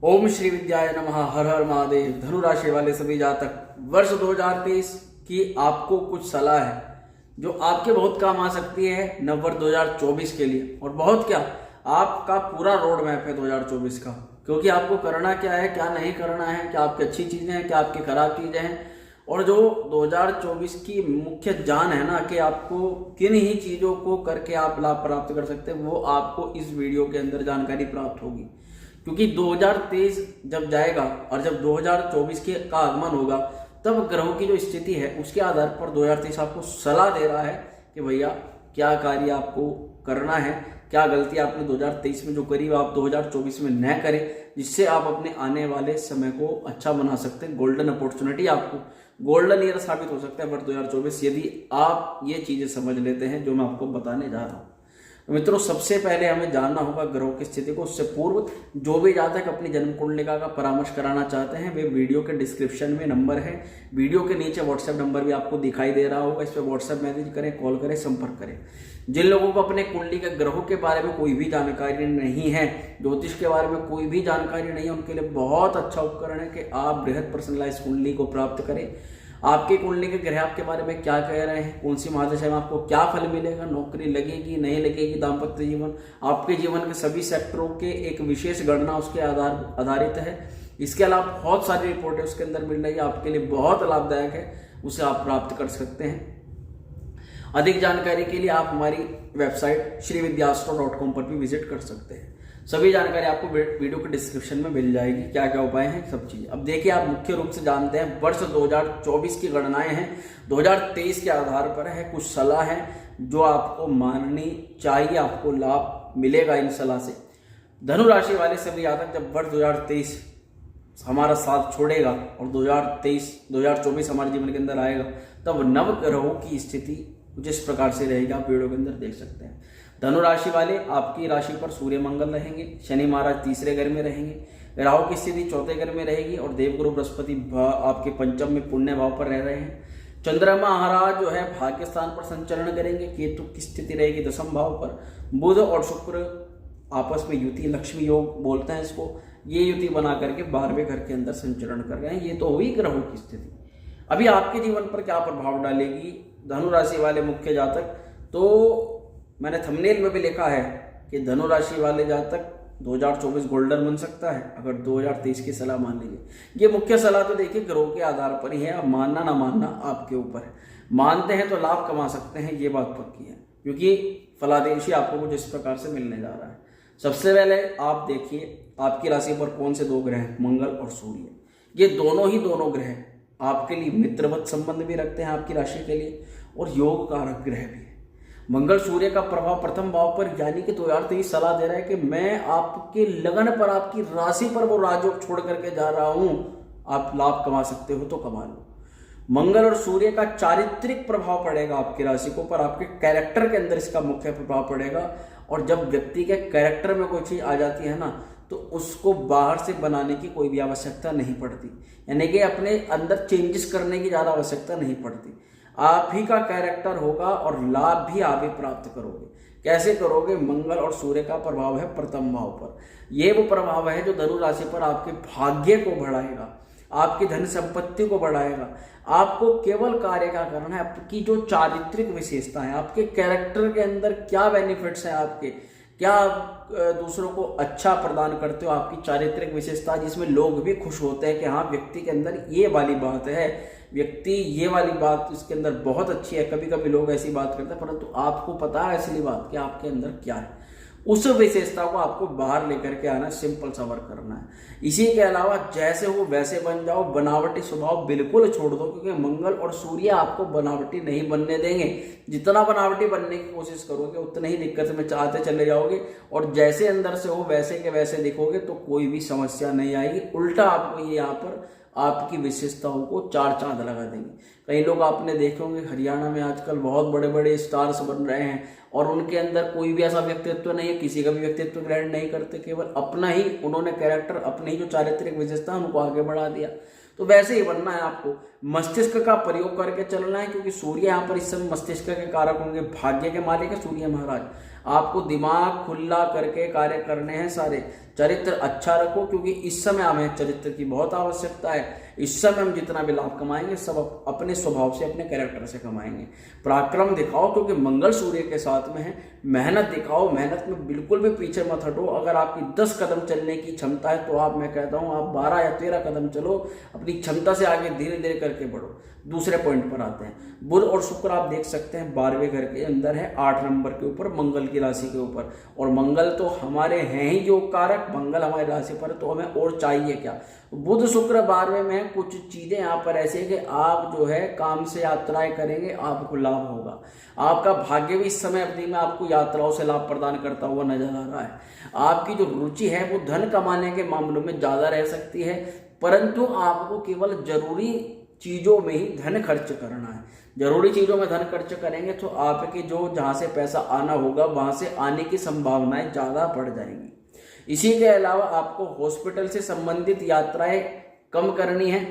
ओम श्री विद्याय नमः। हर हर महादेव। धनु राशि वाले सभी जातक वर्ष 2023 की आपको कुछ सलाह है जो आपके बहुत काम आ सकती है नववर्ष 2024 के लिए। और बहुत क्या, आपका पूरा रोड मैप है 2024 का, क्योंकि आपको करना क्या है, क्या नहीं करना है, क्या आपकी अच्छी चीजें हैं, क्या आपकी खराब चीजें हैं। और जो 2024 की मुख्य जान है ना कि आपको किन ही चीजों को करके आप लाभ प्राप्त कर सकते हैं, वो आपको इस वीडियो के अंदर जानकारी प्राप्त होगी। क्योंकि 2023 जब जाएगा और जब 2024 का आगमन होगा, तब ग्रहों की जो स्थिति है उसके आधार पर 2023 आपको सलाह दे रहा है कि भैया क्या कार्य आपको करना है, क्या गलती आपने 2023 में जो करी वो आप 2024 में न करें, जिससे आप अपने आने वाले समय को अच्छा बना सकते हैं। गोल्डन अपॉर्चुनिटी, आपको गोल्डन ईयर साबित हो सकता है वर्ष 2024 यदि आप ये चीजें समझ लेते हैं जो मैं आपको बताने जा रहा हूँ। मित्रों, सबसे पहले हमें जानना होगा ग्रहों की स्थिति को। उससे पूर्व जो भी जातक अपनी जन्म कुंडलिका का परामर्श कराना चाहते हैं, वे वीडियो के डिस्क्रिप्शन में नंबर है, वीडियो के नीचे व्हाट्सएप नंबर भी आपको दिखाई दे रहा होगा। इस पर व्हाट्सएप मैसेज करें, कॉल करें, संपर्क करें। जिन लोगों को अपने कुंडली के ग्रहों के बारे में कोई भी जानकारी नहीं है, ज्योतिष के बारे में कोई भी जानकारी नहीं है, उनके लिए बहुत अच्छा उपकरण है कि आप बृहद पर्सनलाइज कुंडली को प्राप्त करें। आपके कुंडली के ग्रह आपके बारे में क्या कह रहे हैं, कौन सी महादशा में आपको क्या फल मिलेगा, नौकरी लगेगी नहीं लगेगी, दाम्पत्य जीवन, आपके जीवन के सभी सेक्टरों के एक विशेष गणना उसके आधारित है। इसके अलावा बहुत सारी रिपोर्टें उसके अंदर मिल रही है, आपके लिए बहुत लाभदायक है, उसे आप प्राप्त कर सकते हैं। अधिक जानकारी के लिए आप हमारी वेबसाइट श्रीविद्यास्ट्रो.com पर भी विजिट कर सकते हैं। सभी जानकारी आपको वीडियो के डिस्क्रिप्शन में मिल जाएगी, क्या क्या उपाय हैं, सब चीजें। अब देखिए, आप मुख्य रूप से जानते हैं वर्ष 2024 की गणनाएं हैं, 2023 के आधार पर है। कुछ सलाह है जो आपको माननी चाहिए, आपको लाभ मिलेगा इन सलाह से। धनु राशि वाले सभी जातक जब वर्ष 2023 हमारा साथ छोड़ेगा और 2024 हमारे जीवन के अंदर आएगा, तब नव ग्रहों की स्थिति जिस प्रकार से रहेगी आप वीडियो के अंदर देख सकते हैं। धनु राशि वाले, आपकी राशि पर सूर्य मंगल रहेंगे, शनि महाराज तीसरे घर में रहेंगे, राहु की स्थिति चौथे घर में रहेगी और देवगुरु बृहस्पति आपके पंचम में पुण्य भाव पर रह रहे हैं। चंद्रमा महाराज जो है भाग्य स्थान पर संचरण करेंगे, केतु की स्थिति रहेगी दशम भाव पर। बुध और शुक्र आपस में युति, लक्ष्मी योग बोलते हैं इसको, ये युति बना करके 12वें घर के अंदर संचरण कर रहे हैं। ये तो हुई ग्रहों की स्थिति। अभी आपके जीवन पर क्या प्रभाव डालेगी धनु राशि वाले मुख्य जातक, तो मैंने थंबनेल में भी लिखा है कि धनु राशि वाले जातक 2024 गोल्डन बन सकता है अगर 2023 की सलाह मान लीजिए। ये मुख्य सलाह तो देखिए ग्रहों के आधार पर ही है, अब मानना ना मानना आपके ऊपर है। मानते हैं तो लाभ कमा सकते हैं, ये बात पक्की है, क्योंकि फलादेशी आपको कुछ इस प्रकार से मिलने जा रहा है। सबसे पहले आप देखिए आपकी राशि पर कौन से दो ग्रह हैं, मंगल और सूर्य। ये दोनों ग्रह आपके लिए मित्रवत संबंध भी रखते हैं आपकी राशि के लिए, और योग कारक ग्रह भी है। मंगल सूर्य का प्रभाव प्रथम भाव पर, यानी कि 2023 सलाह दे रहा है कि मैं आपके लगन पर, आपकी राशि पर वो राजयोग छोड़ करके जा रहा हूं, आप लाभ कमा सकते हो तो कमा लो। मंगल और सूर्य का चारित्रिक प्रभाव पड़ेगा आपकी राशि को, पर आपके कैरेक्टर के अंदर इसका मुख्य प्रभाव पड़ेगा। और जब व्यक्ति के कैरेक्टर में कोई चीज आ जाती है ना, तो उसको बाहर से बनाने की कोई भी आवश्यकता नहीं पड़ती, यानी कि अपने अंदर चेंजेस करने की ज्यादा आवश्यकता नहीं पड़ती। आप ही का कैरेक्टर होगा और लाभ भी आप ही प्राप्त करोगे। कैसे करोगे? मंगल और सूर्य का प्रभाव है प्रथम भाव पर। यह वो प्रभाव है जो धनु राशि पर आपके भाग्य को बढ़ाएगा, आपकी धन संपत्ति को बढ़ाएगा। आपको केवल कार्य का करना है, आपकी जो चारित्रिक विशेषता है, आपके कैरेक्टर के अंदर क्या बेनिफिट्स हैं, आपके क्या आप दूसरों को अच्छा प्रदान करते हो, आपकी चारित्रिक विशेषता जिसमें लोग भी खुश होते हैं कि हाँ व्यक्ति के अंदर ये वाली बात है, व्यक्ति ये वाली बात इसके अंदर बहुत अच्छी है। कभी कभी लोग ऐसी बात करते हैं, परंतु आपको पता है असली बात कि आपके अंदर क्या है, उस विशेषता को आपको बाहर लेकर के आना, सिंपल सा वर्क करना है। इसी के अलावा जैसे हो वैसे बन जाओ, बनावटी स्वभाव बिल्कुल छोड़ दो, क्योंकि मंगल और सूर्य आपको बनावटी नहीं बनने देंगे। जितना बनावटी बनने की कोशिश करोगे उतने ही दिक्कत में चाहते चले जाओगे, और जैसे अंदर से हो वैसे के वैसे दिखोगे तो कोई भी समस्या नहीं आएगी। उल्टा आपको ये यहाँ पर आपकी विशेषताओं को चार चांद लगा देंगे। कई लोग आपने देखे होंगे हरियाणा में आजकल बहुत बड़े बड़े स्टार्स बन रहे हैं, और उनके अंदर कोई भी ऐसा व्यक्तित्व नहीं है, किसी का भी व्यक्तित्व ग्रहण नहीं करते, केवल अपना ही उन्होंने कैरेक्टर, अपनी ही जो चारित्रिक विशेषता उनको आगे बढ़ा दिया। तो वैसे ही बनना है आपको, मस्तिष्क का प्रयोग करके चलना है, क्योंकि सूर्य यहाँ पर इस समय मस्तिष्क के कारक होंगे, भाग्य के मालिक है सूर्य महाराज। आपको दिमाग खुला करके कार्य करने हैं सारे। चरित्र अच्छा रखो, क्योंकि इस समय हमें चरित्र की बहुत आवश्यकता है। इस समय हम जितना भी लाभ कमाएंगे सब अपने स्वभाव से, अपने कैरेक्टर से कमाएंगे। पराक्रम दिखाओ, क्योंकि मंगल सूर्य के साथ में है। मेहनत दिखाओ, मेहनत में बिल्कुल भी पीछे मत हटो। अगर आपकी 10 कदम चलने की क्षमता है तो मैं कहता हूँ आप 12 या 13 कदम चलो, अपनी क्षमता से आगे धीरे धीरे करके बढ़ो। दूसरे पॉइंट पर आते हैं। बुध और शुक्र आप देख सकते हैं 12वें घर के अंदर है, 8 नंबर के ऊपर, मंगल की राशि के ऊपर। और मंगल तो हमारे हैं ही योग कारक, मंगल हमारी राशि पर, तो हमें और चाहिए क्या। बुध शुक्र 12वें में, कुछ चीजें यहाँ पर ऐसे है कि आप जो है काम से यात्राएं करेंगे, आपको लाभ होगा। आपका भाग्य भी इस समय अवधि में आपको यात्राओं से लाभ प्रदान करता हुआ नजर आ रहा है। आपकी जो रुचि है वो धन कमाने के मामलों में ज्यादा रह सकती है, परंतु आपको केवल जरूरी चीजों में ही धन खर्च करना है। जरूरी चीजों में धन खर्च करेंगे तो आपके जो जहां से पैसा आना होगा वहां से आने की संभावनाएं ज्यादा बढ़ जाएंगी। इसी के अलावा आपको हॉस्पिटल से संबंधित यात्राएं कम करनी है।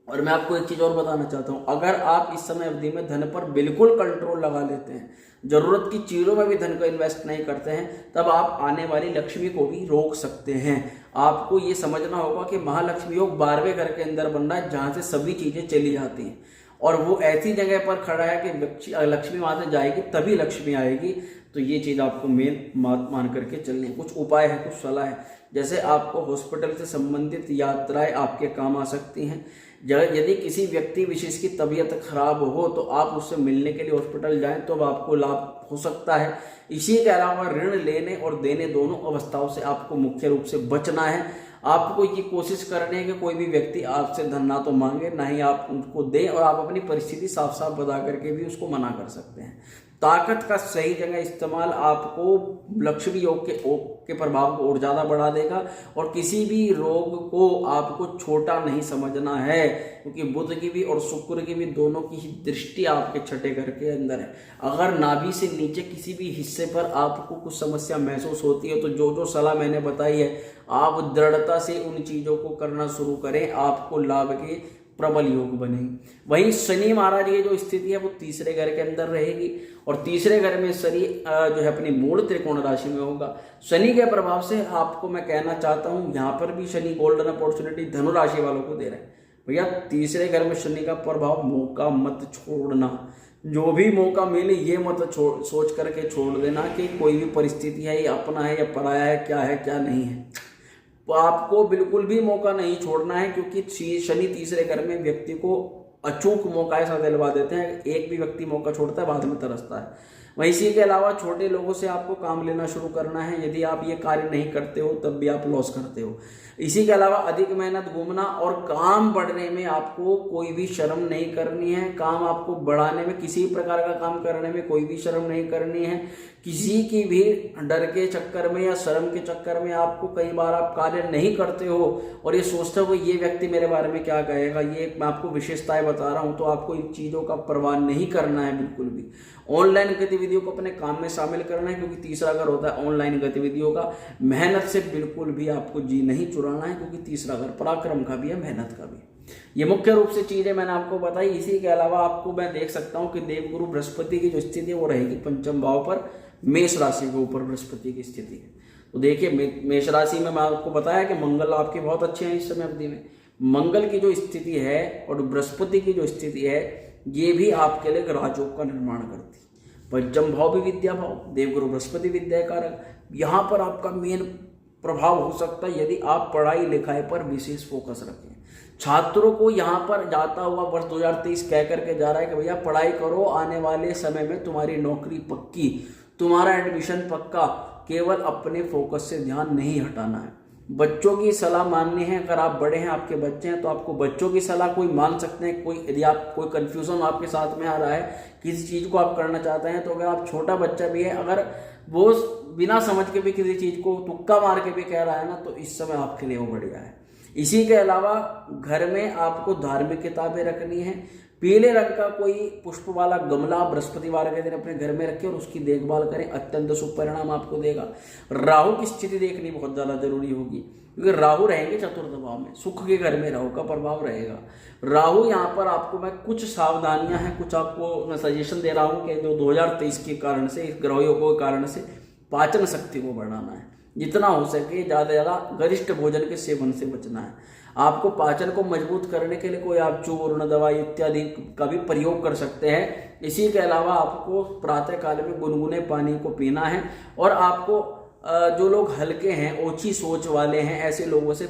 और मैं आपको एक चीज और बताना चाहता हूं, अगर आप इस समय अवधि में धन पर बिल्कुल कंट्रोल लगा लेते हैं, जरूरत की चीजों में भी धन को इन्वेस्ट नहीं करते हैं, तब आप आने वाली लक्ष्मी को भी रोक सकते हैं। आपको ये समझना होगा कि महालक्ष्मी योग 12वें घर के अंदर बन रहा है, जहां से सभी चीजें चली जाती हैं, और वो ऐसी जगह पर खड़ा है कि लक्ष्मी वहां से जाएगी तभी लक्ष्मी आएगी। तो ये चीज आपको मेन मान करके चलनी है। कुछ उपाय है, कुछ सलाह है, जैसे आपको हॉस्पिटल से संबंधित यात्राएं आपके काम आ सकती हैं। यदि किसी व्यक्ति विशेष की तबीयत खराब हो तो आप उससे मिलने के लिए हॉस्पिटल जाएं, तो आपको लाभ हो सकता है। इसी के अलावा ऋण लेने और देने दोनों अवस्थाओं से आपको मुख्य रूप से बचना है। आपको ये कोशिश करनी है कि कोई भी व्यक्ति आपसे धन ना तो मांगे, ना ही आप उनको दें, और आप अपनी परिस्थिति साफ साफ बता करके भी उसको मना कर सकते हैं। ताकत का सही जगह इस्तेमाल आपको लक्ष्मी योग के प्रभाव को और ज्यादा बढ़ा देगा। और किसी भी रोग को आपको छोटा नहीं समझना है, क्योंकि बुध की भी और शुक्र की भी दोनों की ही दृष्टि आपके छठे घर के अंदर है। अगर नाभि से नीचे किसी भी हिस्से पर आपको कुछ समस्या महसूस होती है तो जो सलाह मैंने बताई है आप दृढ़ता से उन चीजों को करना शुरू करें, आपको लाभ के प्रबल योग बनेगी। वहीं शनि महाराज की जो स्थिति है वो तीसरे घर के अंदर रहेगी, और तीसरे घर में शनि जो है अपनी मूल त्रिकोण राशि में होगा। शनि के प्रभाव से आपको मैं कहना चाहता हूं, यहाँ पर भी शनि गोल्डन अपॉर्चुनिटी धनु राशि वालों को दे रहे हैं। भैया तीसरे घर में शनि का प्रभाव, मौका मत छोड़ना। जो भी मौका मिले ये मत सोच करके छोड़ देना कि कोई भी परिस्थिति है, ये अपना है या पराया है, क्या है क्या नहीं है। तो आपको बिल्कुल भी मौका नहीं छोड़ना है, क्योंकि शनि तीसरे घर में व्यक्ति को अचूक मौका ऐसा दिलवा देते हैं, एक भी व्यक्ति मौका छोड़ता है बाद में तरसता है। वहीं इसी के अलावा छोटे लोगों से आपको काम लेना शुरू करना है। यदि आप ये कार्य नहीं करते हो तब भी आप लॉस करते हो। इसी के अलावा अधिक मेहनत, घूमना और काम बढ़ने में आपको कोई भी शर्म नहीं करनी है। काम आपको बढ़ाने में, किसी प्रकार का काम करने में कोई भी शर्म नहीं करनी है। किसी की भी डर के चक्कर में या शर्म के चक्कर में आपको कई बार आप कार्य नहीं करते हो और ये सोचते हो कि ये व्यक्ति मेरे बारे में क्या कहेगा, ये मैं आपको विशेषताएं बता रहा हूं, तो आपको इन चीजों का परवाह नहीं करना है बिल्कुल भी। ऑनलाइन गतिविधियों को अपने काम में शामिल करना है, क्योंकि तीसरा घर होता है ऑनलाइन गतिविधियों का। मेहनत से बिल्कुल भी आपको जी नहीं चुराना है, क्योंकि तीसरा घर पराक्रम का भी है, मेहनत का भी। ये मुख्य रूप से चीजें मैंने आपको बताई। इसी के अलावा आपको मैं देख सकता हूँ कि देवगुरु बृहस्पति की जो स्थिति है वो रहेगी पंचम भाव पर, मेष राशि के ऊपर बृहस्पति की स्थिति है। तो देखिए मेष राशि में मैं आपको बताया कि मंगल आपके बहुत अच्छे हैं इस समय अवधि में। मंगल की जो स्थिति है और बृहस्पति की जो स्थिति है ये भी आपके लिए राजयोग का निर्माण करती है। पंचम भाव भी विद्या भाव, देवगुरु बृहस्पति विद्या कारक, यहाँ पर आपका मेन प्रभाव हो सकता है यदि आप पढ़ाई लिखाई पर विशेष फोकस रखें। छात्रों को यहाँ पर जाता हुआ वर्ष 2023 कह करके जा रहा है कि भैया पढ़ाई करो, आने वाले समय में तुम्हारी नौकरी पक्की, तुम्हारा एडमिशन पक्का, केवल अपने फोकस से ध्यान नहीं हटाना है। बच्चों की सलाह माननी है। अगर आप बड़े हैं, आपके बच्चे हैं, तो आपको बच्चों की सलाह कोई मान सकते हैं। कोई यदि आप कोई कंफ्यूजन आपके साथ में आ रहा है, किसी चीज को आप करना चाहते हैं, तो अगर आप छोटा बच्चा भी है, अगर वो बिना समझ के भी किसी चीज को तुक्का मार के भी कह रहा है ना, तो इस समय आपके लिए वो बढ़िया है। इसी के अलावा घर में आपको धार्मिक किताबें रखनी है। पीले रंग का कोई पुष्प वाला गमला बृहस्पतिवार के दिन अपने घर में रखें और उसकी देखभाल करें, अत्यंत शुभ परिणाम आपको देगा। राहु की स्थिति देखनी बहुत ज्यादा जरूरी होगी, क्योंकि राहु रहेंगे चतुर्थ भाव में, सुख के घर में राहु का प्रभाव रहेगा। राहु यहाँ पर आपको मैं कुछ सावधानियां हैं, कुछ आपको मैं सजेशन दे रहा हूं कि जो 2023 के कारण से, इस ग्रह योगों के कारण से पाचन शक्ति को बढ़ाना है, जितना हो सके ज़्यादा से ज़्यादा गरिष्ठ भोजन के सेवन से बचना है। आपको पाचन को मजबूत करने के लिए कोई आप चूर्ण, दवाई इत्यादि का भी प्रयोग कर सकते हैं। इसी के अलावा आपको प्रातः काल में गुनगुने पानी को पीना है, और आपको जो लोग हल्के हैं, ओछी सोच वाले हैं, ऐसे लोगों से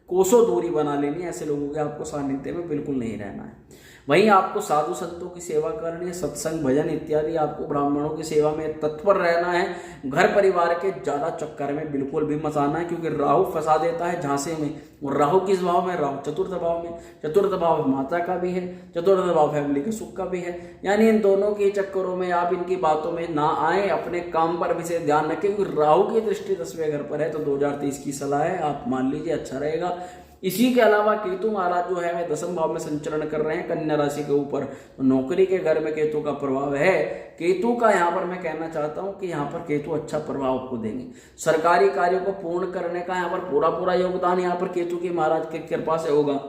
कोसों दूरी बना लेनी है। ऐसे लोगों के आपको सानिध्य में बिल्कुल नहीं रहना है। वहीं आपको साधु संतों की सेवा करनी है, सत्संग, भजन इत्यादि, आपको ब्राह्मणों की सेवा में तत्पर रहना है। घर परिवार के ज्यादा चक्कर में बिल्कुल भी मत आना है, क्योंकि राहु फंसा देता है झांसे में। और राहु किस भाव में? राहु चतुर्थ भाव में। चतुर्थ भाव माता का भी है, चतुर्थ भाव फैमिली के सुख का भी है। यानी इन दोनों के चक्करों में आप इनकी बातों में ना आए, अपने काम पर विशेष ध्यान रखें, क्योंकि राहु की दृष्टि 10वें घर पर है। तो 2023 की सलाह है, आप मान लीजिए, अच्छा रहेगा। इसी के अलावा केतु महाराज जो है वे 10वें भाव में संचरण कर रहे हैं कन्या राशि के ऊपर, तो नौकरी के घर में केतु का प्रभाव है। केतु का यहाँ पर मैं कहना चाहता हूँ कि यहाँ पर केतु अच्छा प्रभाव आपको देंगे। सरकारी कार्यों को पूर्ण करने का यहाँ पर पूरा योगदान यहाँ पर केतु की महाराज की कृपा से होगा।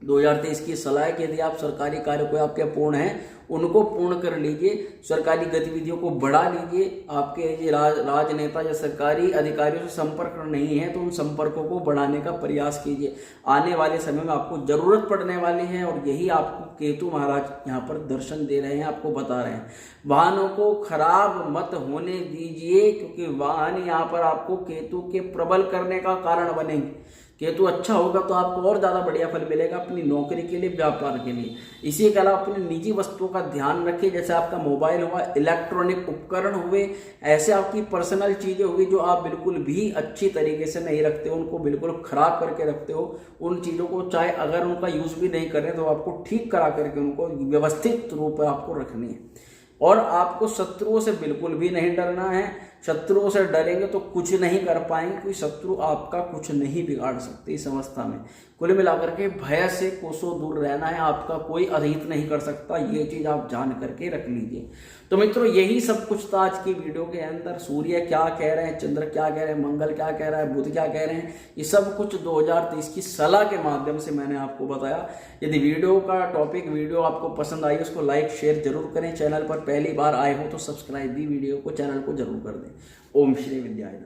2023 की सलाह है कि यदि आप सरकारी कार्य को आपके पूर्ण हैं, उनको पूर्ण कर लीजिए, सरकारी गतिविधियों को बढ़ा लीजिए। आपके ये राजनेता या सरकारी अधिकारियों से संपर्क नहीं है तो उन संपर्कों को बढ़ाने का प्रयास कीजिए। आने वाले समय में आपको जरूरत पड़ने वाली है, और यही आपको केतु महाराज यहाँ पर दर्शन दे रहे हैं, आपको बता रहे हैं। वाहनों को खराब मत होने दीजिए, क्योंकि वाहन यहाँ पर आपको केतु के प्रबल करने का कारण बनेंगे। केतु अच्छा होगा तो आपको और ज़्यादा बढ़िया फल मिलेगा अपनी नौकरी के लिए, व्यापार के लिए। इसी के अलावा अपनी निजी वस्तुओं का ध्यान रखिए, जैसे आपका मोबाइल हुआ, इलेक्ट्रॉनिक उपकरण हुए, ऐसे आपकी पर्सनल चीज़ें हुई जो आप बिल्कुल भी अच्छी तरीके से नहीं रखते हो, उनको बिल्कुल खराब करके रखते हो। उन चीज़ों को चाहे अगर उनका यूज़ भी नहीं कर रहे तो आपको ठीक करा करके उनको व्यवस्थित रूप में आपको रखनी है। और आपको शत्रुओं से बिल्कुल भी नहीं डरना है। शत्रुओं से डरेंगे तो कुछ नहीं कर पाएंगे, कोई शत्रु आपका कुछ नहीं बिगाड़ सकते इस अवस्था में। कुल मिलाकर के भय से कोसों दूर रहना है, आपका कोई अहित नहीं कर सकता, ये चीज आप जान करके रख लीजिए। तो मित्रों, यही सब कुछ था आज की वीडियो के अंदर। सूर्य क्या कह रहे हैं, चंद्र क्या कह रहे हैं, मंगल क्या कह रहा है, बुध क्या कह रहे हैं, ये सब कुछ 2023 की सलाह के माध्यम से मैंने आपको बताया। यदि वीडियो का टॉपिक वीडियो आपको पसंद आई, उसको लाइक शेयर जरूर करें। चैनल पर पहली बार आए हो तो सब्सक्राइब भी वीडियो को, चैनल को जरूर कर दें। ओम श्री विद्याय।